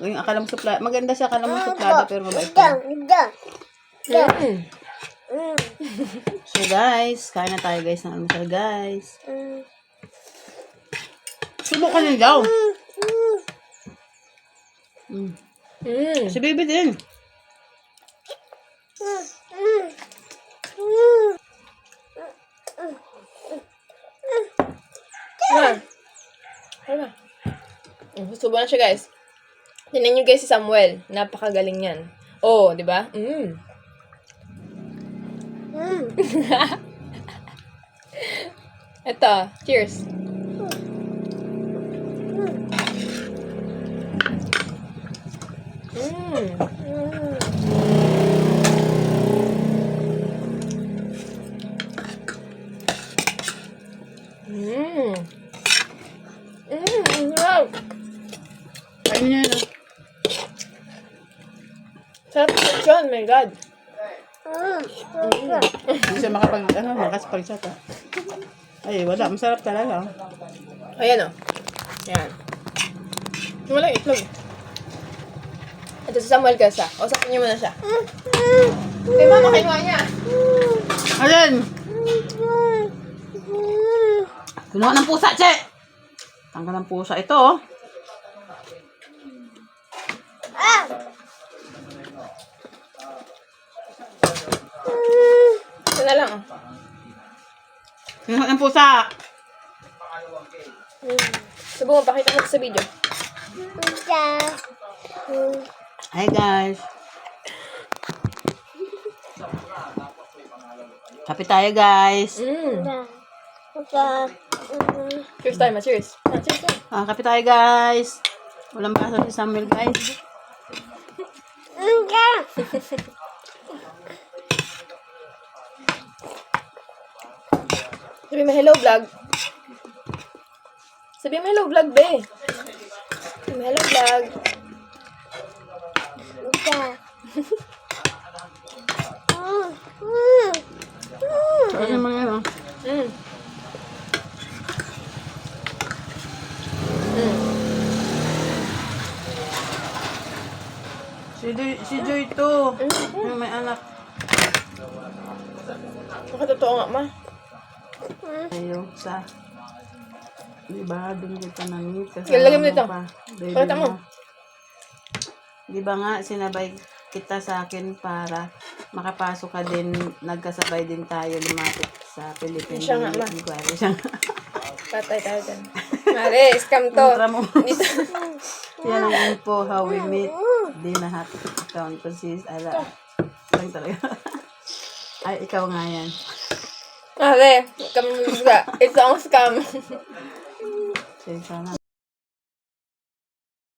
Yung akala mo suplada. Maganda siya, akala mo suplada, pero mabait ka. So guys, kain na tayo guys ng almusal guys. Subukan niyo daw. Si baby din. Subo na siya guys. Tingnan nyo guys si Samuel. Napakagaling yan. Oh, di ba? Ito, cheers. Wow. Kain niya yun. Sarap yun, my God. Hindi siya makaspag-chat ah. Ay, wala. Masarap talaga. Ayan o. Ayan. Walang itlog. Ito si Samuel kasi. O, sakit niyo muna siya. Kay mama, kinuha niya. Alin? Kinuha ng pusa, che! Tanggal ng pusa ito, oh. Ito na lang, oh. Kinuha ng pusa! Subo mo, pakita mo sa video. Hi, guys. Kape tayo, guys. Cheers tayo, ma. Cheers. Cheers tayo. Kape tayo, guys. Walang baso si Samuel, guys. Sabi mo, hello, vlog. Sabi mo, hello, vlog, be. Sabi mo, hello, vlog. Ano naman yan, oh. Si Joy to. Yung may anak. Nakatotoo nga, ma. Ayaw sa... Diba, doon kita nangit. Lagyan mo dito. Pakita mo. Diba nga, sinabay kita sa akin para makapasok ka din, nagkasabay din tayo lumapit sa Philippines. Siya nga, ma. Siya nga. Patay tayo dyan. Mare, scam to. Kontra mo. Dito. Yan ang info, how we meet. Di na hat account ko sis. Ala. Lang talaga. Ay, ikaw nga yan. Mare, scam mo. Ito ang scam. Sige, sana.